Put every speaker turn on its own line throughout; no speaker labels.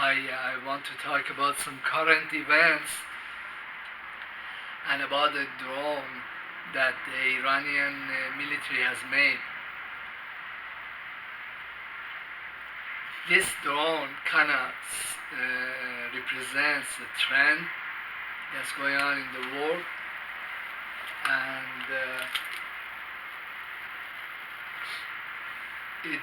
I want to talk about some current events and about the drone that the Iranian military has made. This drone kind of represents the trend that's going on in the world, and it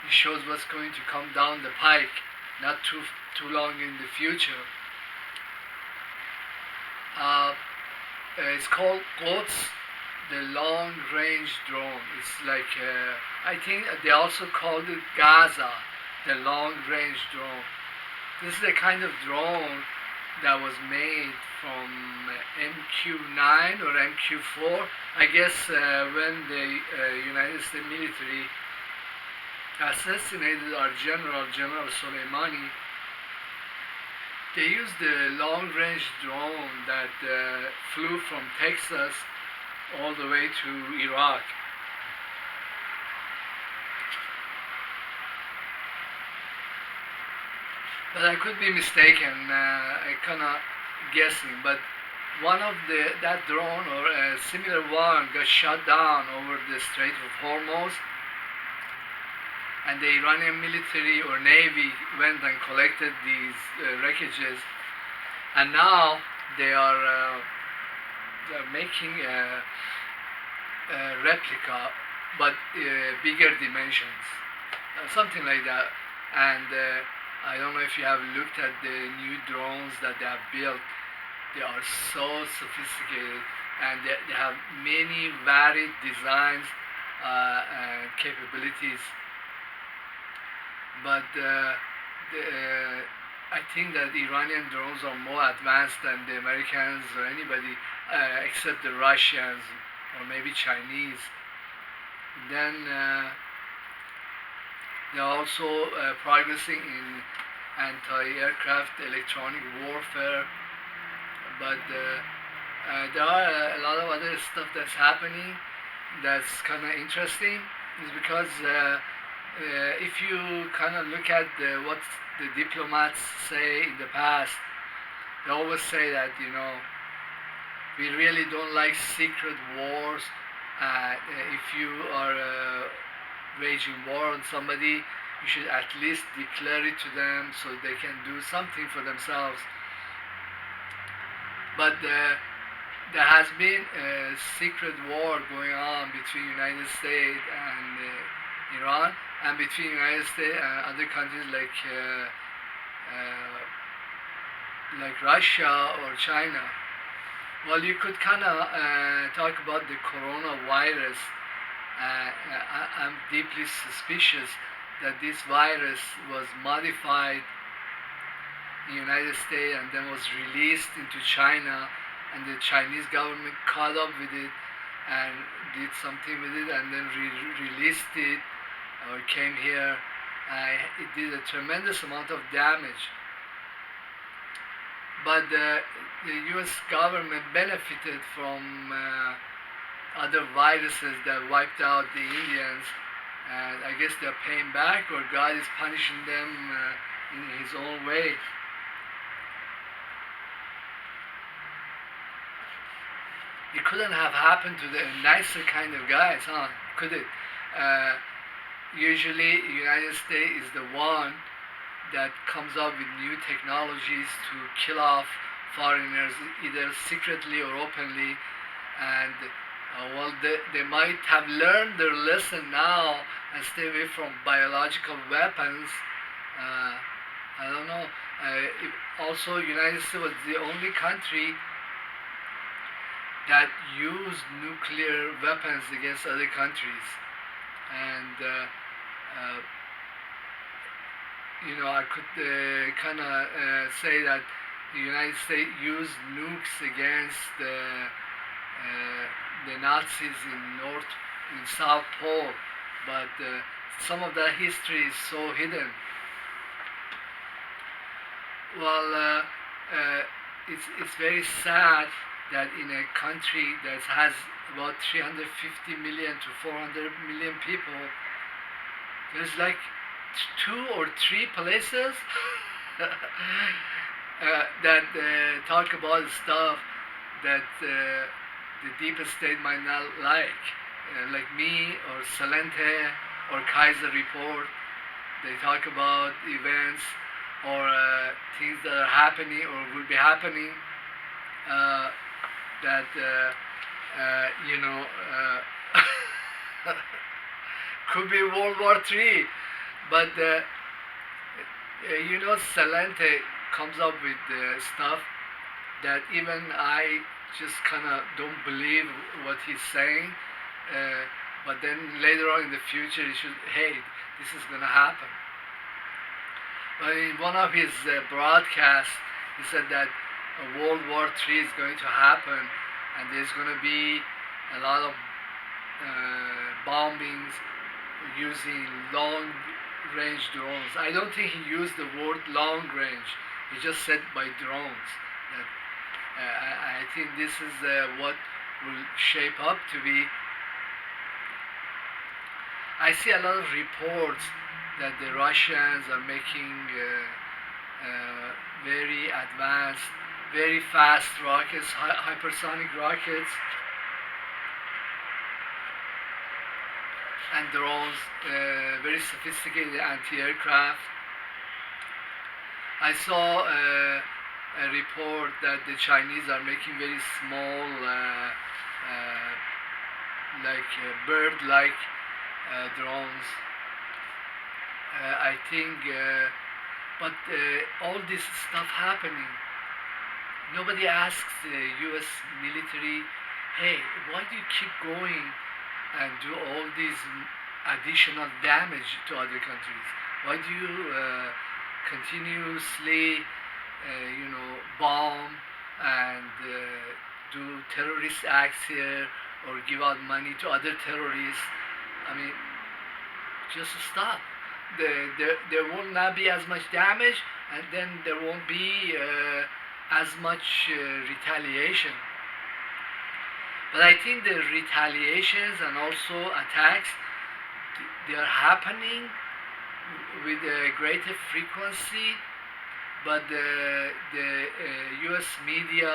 shows what's going to come down the pike, not too long in the future. It's called Quds, the long-range drone. It's like I think they also called it Gaza, the long-range drone. This is a kind of drone that was made from MQ-9 or MQ-4. I guess when the United States military assassinated our General Soleimani, they used the long-range drone that flew from Texas all the way to Iraq. But I could be mistaken. I kind of guessing. But one of that drone or a similar one got shot down over the Strait of Hormuz, and the Iranian military or navy went and collected these wreckages, and now they are making a replica, but bigger dimensions, something like that. And I don't know if you have looked at the new drones that they have built. They are so sophisticated, and they have many varied designs and capabilities. But I think that the Iranian drones are more advanced than the Americans or anybody except the Russians or maybe Chinese. Then they are also progressing in anti-aircraft electronic warfare. But there are a lot of other stuff that's happening that's kind of interesting. Is because if you kind of look at what the diplomats say in the past, they always say that, we really don't like secret wars. If you are waging war on somebody, you should at least declare it to them so they can do something for themselves. But there has been a secret war going on between United States and Iran, and between United States and other countries like Russia or China. Well, you could kind of talk about the coronavirus. I'm deeply suspicious that this virus was modified in the United States and then was released into China, and the Chinese government caught up with it and did something with it and then released it, or came here. It did a tremendous amount of damage. But the US government benefited from other viruses that wiped out the Indians, and I guess they're paying back, or God is punishing them in His own way. It couldn't have happened to the nicer kind of guys, huh? Could it? Usually, the United States is the one that comes up with new technologies to kill off foreigners, either secretly or openly. And well, they might have learned their lesson now and stay away from biological weapons. I don't know. Also, United States was the only country that used nuclear weapons against other countries. And I could kind of say that the United States used nukes against the Nazis in South Pole, but some of that history is so hidden. Well, it's very sad that in a country that has about 350 million to 400 million people, there's like two or three places that talk about stuff that the deep state might not like me or Salente or Kaiser Report. They talk about events or things that are happening or will be happening uh, that you know could be World War III, but Salente comes up with stuff that even I just kind of don't believe what he's saying. Uh, but then later on in the future, he should, hey, this is gonna happen. But in one of his broadcasts, he said that World War III is going to happen, and there's going to be a lot of bombings using long-range drones. I don't think he used the word long-range. He just said by drones. That I think this is what will shape up to be. I see a lot of reports that the Russians are making very advanced, very fast rockets, hypersonic rockets, and drones, very sophisticated anti-aircraft. I saw a report that the Chinese are making very small, like bird-like drones. I think, but all this stuff happening, nobody asks the U.S. military, hey, why do you keep going and do all these additional damage to other countries? Why do you continuously, bomb and do terrorist acts here or give out money to other terrorists? I mean, just stop. There will not be as much damage, and then there won't be as much retaliation. But I think the retaliations and also attacks, they are happening with a greater frequency, but the U.S. media,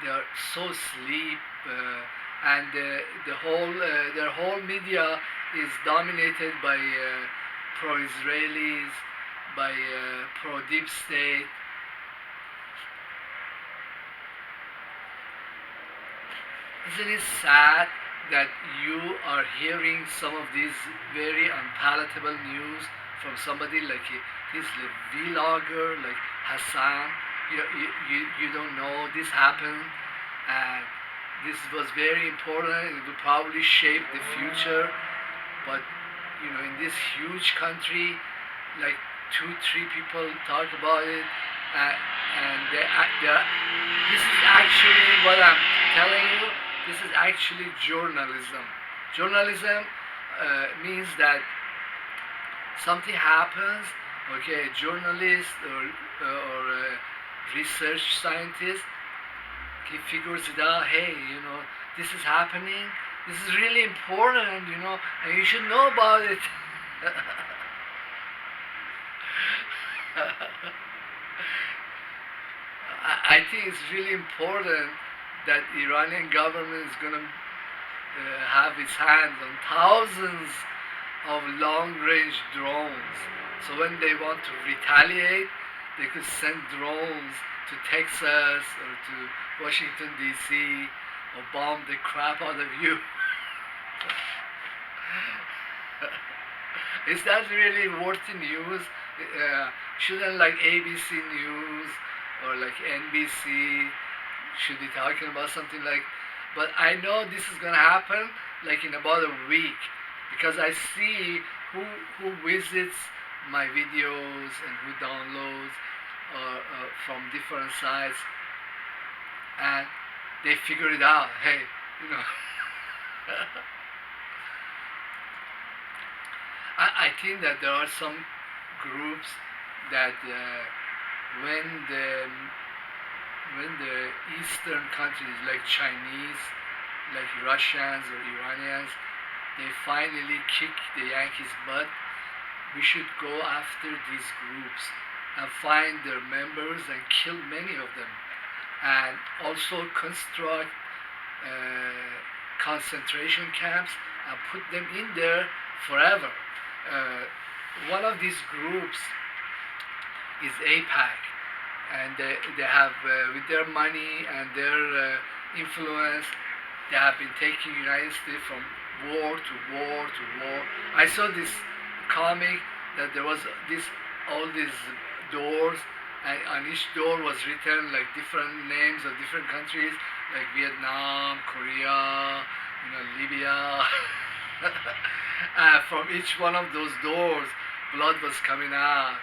they are so asleep, and their whole media is dominated by pro-Israelis, by pro-deep state. Isn't it sad that you are hearing some of these very unpalatable news from somebody like this vlogger like Hassan? You don't know this happened, and this was very important. It will probably shape the future, but in this huge country, like 2-3 people talk about it, and this is actually what I'm telling you. This is actually journalism. Journalism means that something happens. Okay, a journalist or a research scientist, he figures it out. Hey, this is happening. This is really important, and you should know about it. I think it's really important that the Iranian government is going to have its hands on thousands of long-range drones. So when they want to retaliate, they could send drones to Texas or to Washington, D.C., or bomb the crap out of you. Is that really worth the news? Shouldn't like ABC News or like NBC should be talking about something like? But I know this is gonna happen like in about a week, because I see who visits my videos and who downloads from different sites, and they figure it out. Hey, I think that there are some groups that when the Eastern countries like Chinese, like Russians or Iranians, they finally kick the Yankees' butt, we should go after these groups and find their members and kill many of them, and also construct concentration camps and put them in there forever. Uh, One of these groups is APAC, and they have, with their money and their influence, they have been taking United States from war to war to war. I saw this comic that there was this all these doors, and on each door was written like different names of different countries, like Vietnam, Korea, Libya. From each one of those doors, blood was coming out,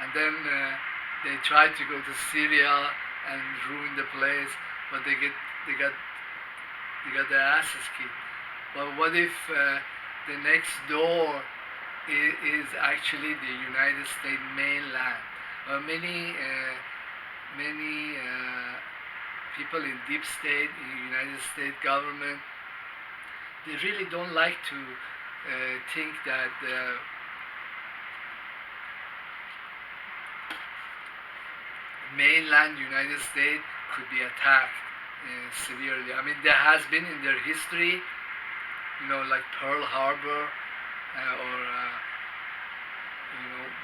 and then they tried to go to Syria and ruin the place, but they got their asses kicked. But what if the next door is actually the United States mainland? Many people in deep state, in the United States government, they really don't like to think that mainland United States could be attacked severely. I mean, there has been in their history, like Pearl Harbor,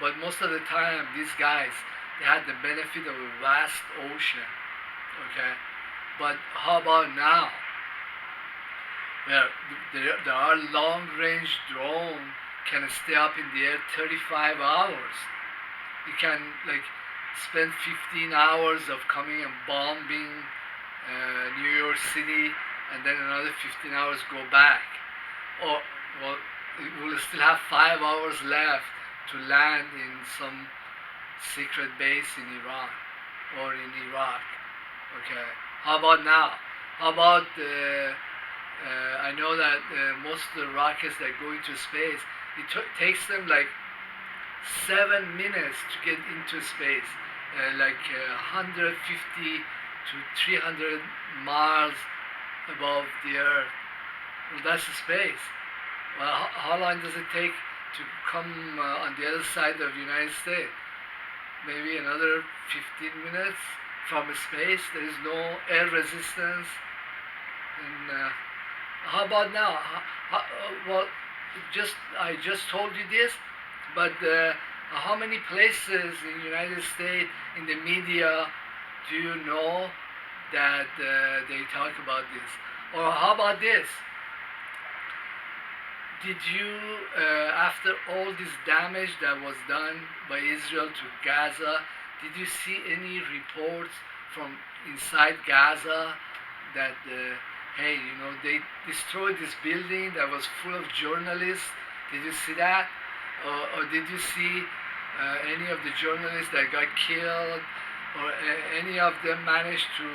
but most of the time, these guys, they had the benefit of a vast ocean, okay? But how about now? There are long-range drones can stay up in the air 35 hours. You can, like, spend 15 hours of coming and bombing New York City, and then another 15 hours go back. Or, well, we'll still have 5 hours left to land in some secret base in Iran or in Iraq. Okay. How about now? How about I know that most of the rockets that go into space, it takes them like 7 minutes to get into space, like 150 to 300 miles above the Earth. Well, that's the space. Well, how long does it take to come on the other side of the United States? Maybe another 15 minutes from space. There is no air resistance. And how about now? Well, I just told you this, but how many places in the United States in the media do you know that they talk about this? Or how about this? Did you, after all this damage that was done by Israel to Gaza, did you see any reports from inside Gaza that, hey, they destroyed this building that was full of journalists? Did you see that? Or did you see any of the journalists that got killed? Or any of them managed to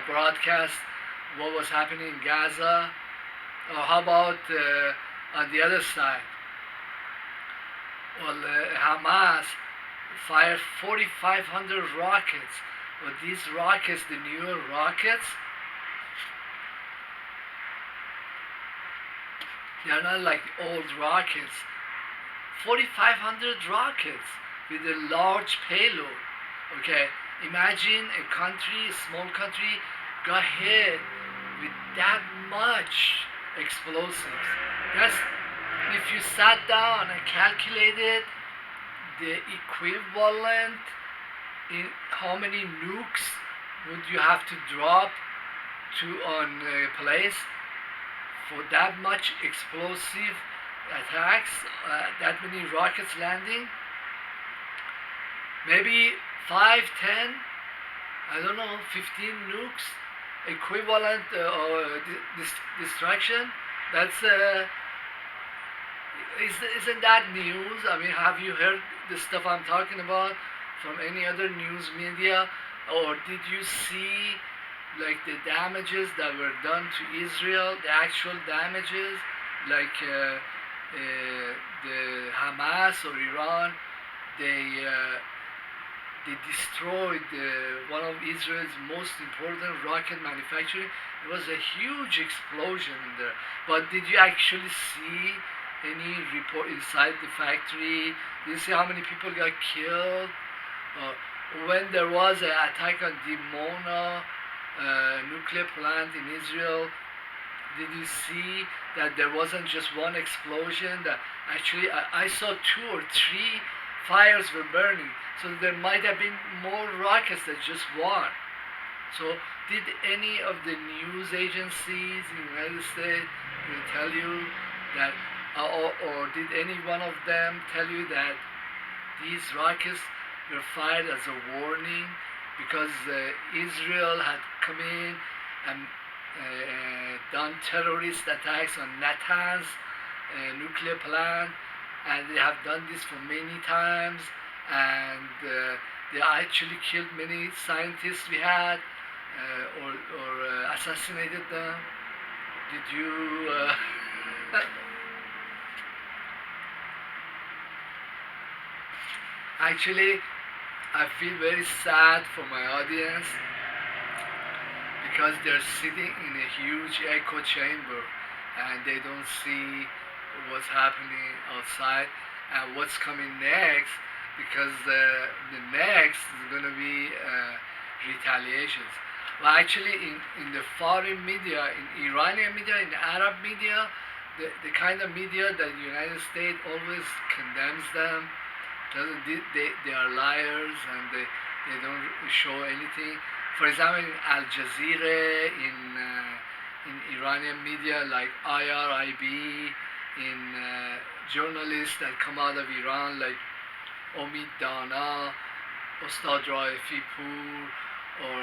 broadcast what was happening in Gaza? Or how about on the other side? Well, Hamas fired 4,500 rockets. But these rockets, the newer rockets, they are not like old rockets. 4,500 rockets with a large payload. Okay, imagine a country, a small country, got hit with that much explosives. That's, if you sat down and calculated the equivalent in how many nukes would you have to drop on a place for that much explosive attacks, that many rockets landing, maybe 5, 10, I don't know, 15 nukes equivalent destruction. That's isn't that news? I mean, have you heard the stuff I'm talking about from any other news media, or did you see like the damages that were done to Israel, the actual damages, like the Hamas or Iran, they destroyed one of Israel's most important rocket manufacturing. It was a huge explosion in there. But did you actually see any report inside the factory? Did you see how many people got killed? Uh, when there was an attack on Dimona nuclear plant in Israel, did you see that there wasn't just one explosion? That actually I saw two or three fires were burning. So there might have been more rockets than just one. So did any of the news agencies in the United States tell you that, or did any one of them tell you that these rockets were fired as a warning because Israel had come in and done terrorist attacks on Natanz nuclear plant, and they have done this for many times, and they actually killed many scientists we had, or assassinated them. Did you? Actually, I feel very sad for my audience because they're sitting in a huge echo chamber and they don't see what's happening outside and what's coming next, because the next is going to be retaliations. Well, actually, in the foreign media, in Iranian media, in Arab media, the kind of media that the United States always condemns them, they are liars and they don't show anything. For example, in Al Jazeera, in Iranian media like IRIB, in journalists that come out of Iran like Omid Dana, Ustad Raifi Pur, or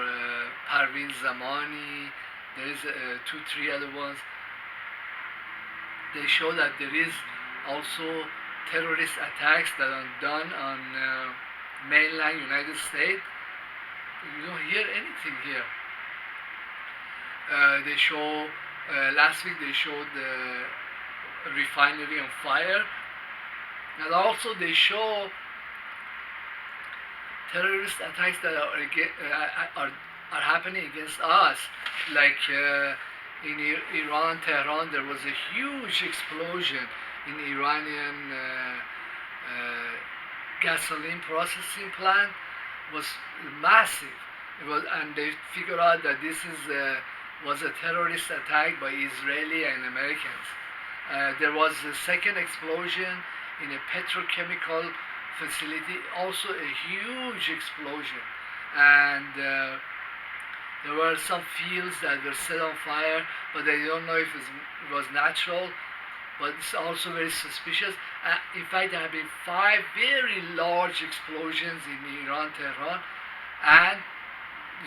Parveen Zamani, there is two, three other ones. They show that there is also terrorist attacks that are done on mainland United States. You don't hear anything here. They show, last week they showed the refinery on fire, and also they show terrorist attacks that are happening against us. Like in Iran, Tehran, there was a huge explosion in Iranian gasoline processing plant. Was massive. And they figured out that this was a terrorist attack by Israeli and Americans. There was a second explosion in a petrochemical facility, also a huge explosion, and there were some fields that were set on fire, but they don't know if it was natural, but it's also very suspicious. In fact, there have been 5 very large explosions in Iran, Tehran, and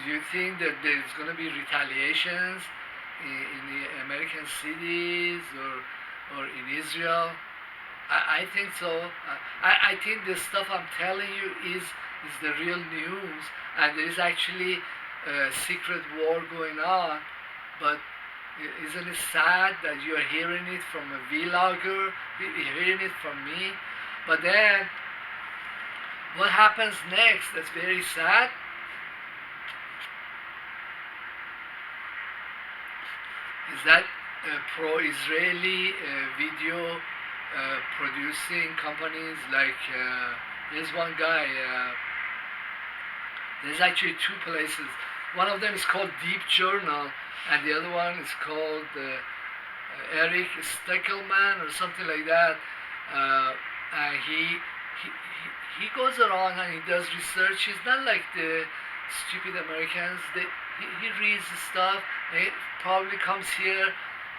do you think that there's going to be retaliations in the American cities or in Israel? I think so. I think the stuff I'm telling you is the real news, and there is actually a secret war going on, but isn't it sad that you're hearing it from a vlogger, you're hearing it from me? But then, what happens next that's very sad? Is that pro-Israeli video producing companies like, there's one guy, there's actually 2 places. One of them is called Deep Journal, and the other one is called Eric Steckelman or something like that. And he goes around and he does research. He's not like the stupid Americans. He reads the stuff. And he probably comes here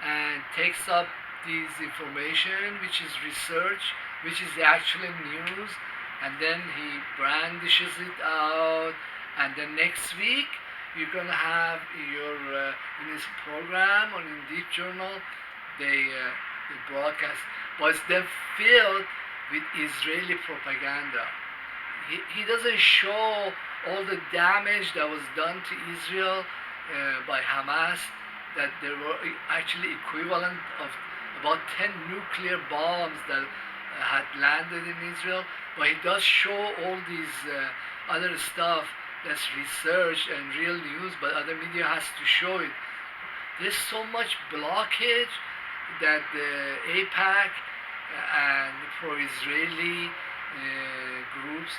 and takes up this information, which is research, which is the actual news, and then he brandishes it out. And then next week, you're gonna have your in his program or in Deep Journal, they broadcast, but it's then filled with Israeli propaganda. He doesn't show all the damage that was done to Israel by Hamas, that there were actually equivalent of about 10 nuclear bombs that had landed in Israel, but he does show all these other stuff that's research and real news, but other media has to show it. There's so much blockage that the APAC and pro-Israeli groups.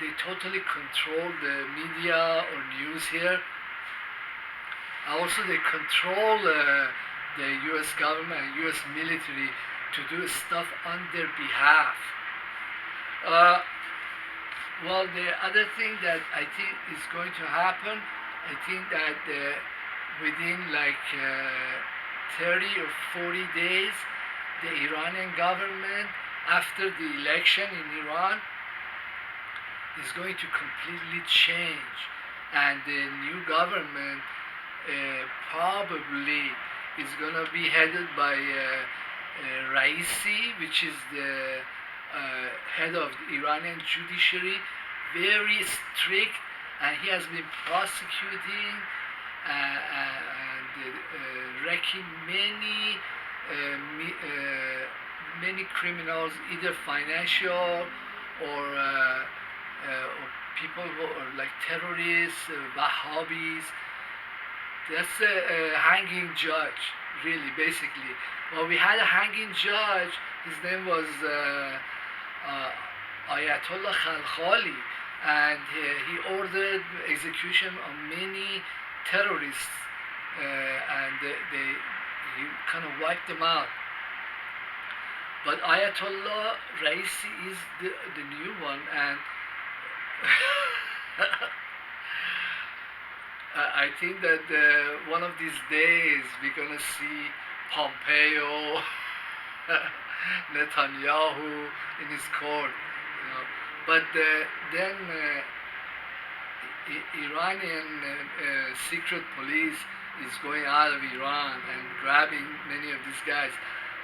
They totally control the media or news here. Also, they control the U.S. government and U.S. military to do stuff on their behalf. Uh, well, the other thing that I think is going to happen, I think that within like 30 or 40 days, the Iranian government, after the election in Iran, is going to completely change, and the new government probably is going to be headed by Raisi, which is the head of the Iranian judiciary, very strict, and he has been prosecuting and wrecking many criminals, either financial or people who are like terrorists, Wahhabis. That's a hanging judge, really, basically. Well, we had a hanging judge. His name was Ayatollah Khalkhali, and he ordered execution of many terrorists, and he kind of wiped them out. But Ayatollah Raisi is the new one, and I think that one of these days we're gonna see Pompeo, Netanyahu in his court, you know. But then Iranian secret police is going out of Iran and grabbing many of these guys.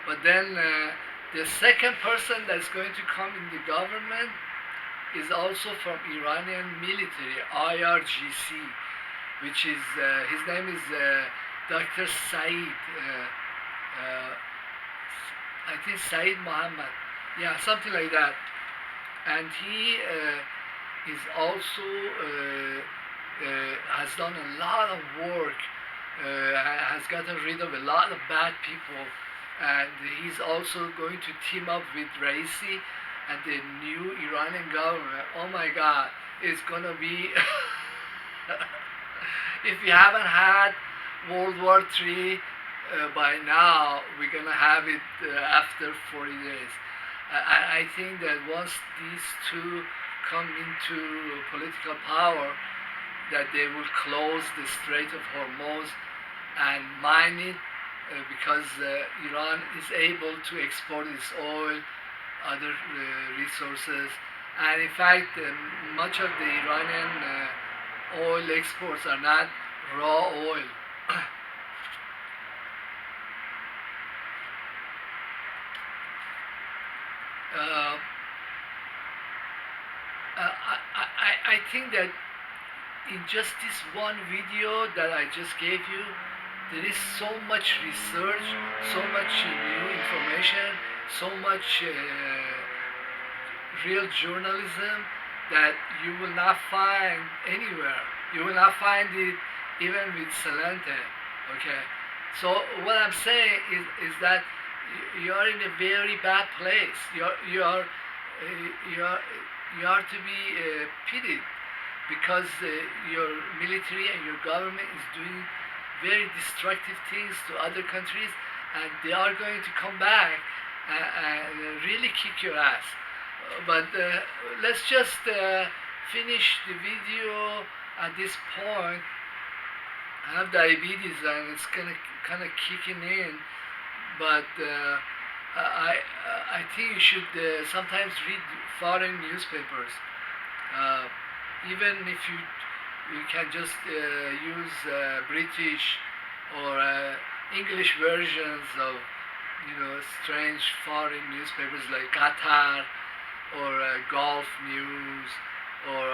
But then the second person that's going to come in the government is also from Iranian military, IRGC, which is, his name is Dr. Saeed, I think Saeed Mohammed, yeah, something like that. And he is also, has done a lot of work, has gotten rid of a lot of bad people, and he's also going to team up with Raisi and the new Iranian government. Oh my God, it's gonna be, if we haven't had World War III by now, we're gonna have it after 40 days. I think that once these two come into political power, that they will close the Strait of Hormuz and mine it, because Iran is able to export its oil, other resources, and in fact much of the Iranian oil exports are not raw oil. I think that in just this one video that I just gave you, there is so much research, so much new information, so much real journalism that you will not find anywhere. You will not find it even with Celente. Okay, so what I'm saying is that you are in a very bad place. You are to be pitied, because your military and your government is doing very destructive things to other countries, and they are going to come back and really kick your ass. But let's just finish the video at this point. I have diabetes and it's kind of kicking in, but I think you should sometimes read foreign newspapers, even if you can just use British or English versions of strange foreign newspapers like Qatar or Gulf News or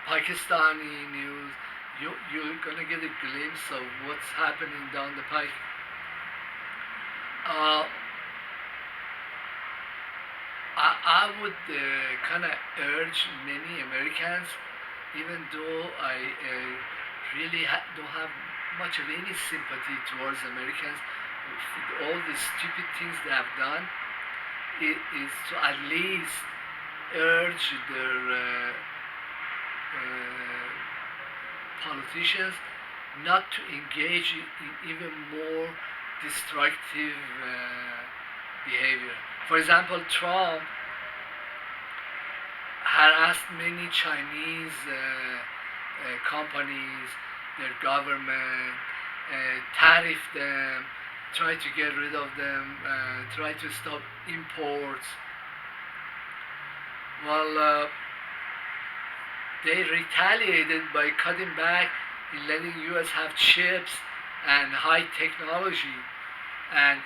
Pakistani news. You're gonna get a glimpse of what's happening down the pike. I would kind of urge many Americans, even though I really don't have much of any sympathy towards Americans with all the stupid things they have done. is to at least urge their politicians not to engage in even more destructive behavior. For example, Trump harassed many Chinese companies, their government, tariff them, try to get rid of them, try to stop imports. Well, they retaliated by cutting back in letting U.S. have chips and high technology. And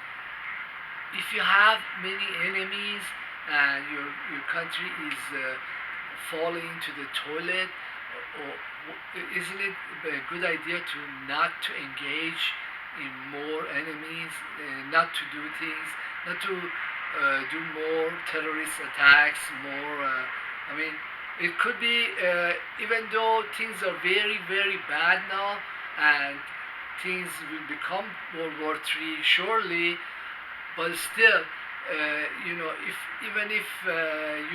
if you have many enemies and your country is falling into the toilet, or, isn't it a good idea to not to engage in more enemies, not to do things, not to do more terrorist attacks, more, I mean, it could be, even though things are very, very bad now, and things will become World War III shortly, but still, if even if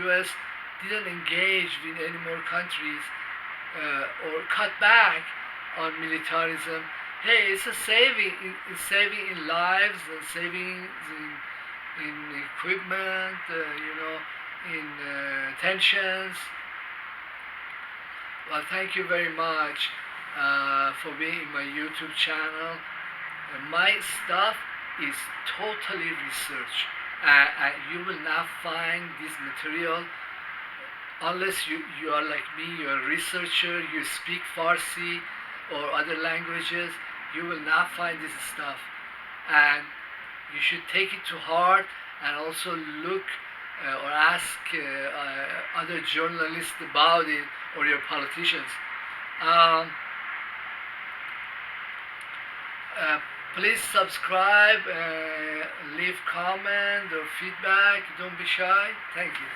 U.S. didn't engage with any more countries or cut back on militarism, hey, it's a saving. It's saving in lives and savings in equipment, in tensions. Well, thank you very much for being in my YouTube channel. My stuff is totally research. You will not find this material unless you are like me, you're a researcher, you speak Farsi or other languages. You will not find this stuff. And you should take it to heart and also look or ask other journalists about it or your politicians. Um, Please subscribe, leave comment or feedback. Don't be shy. Thank you.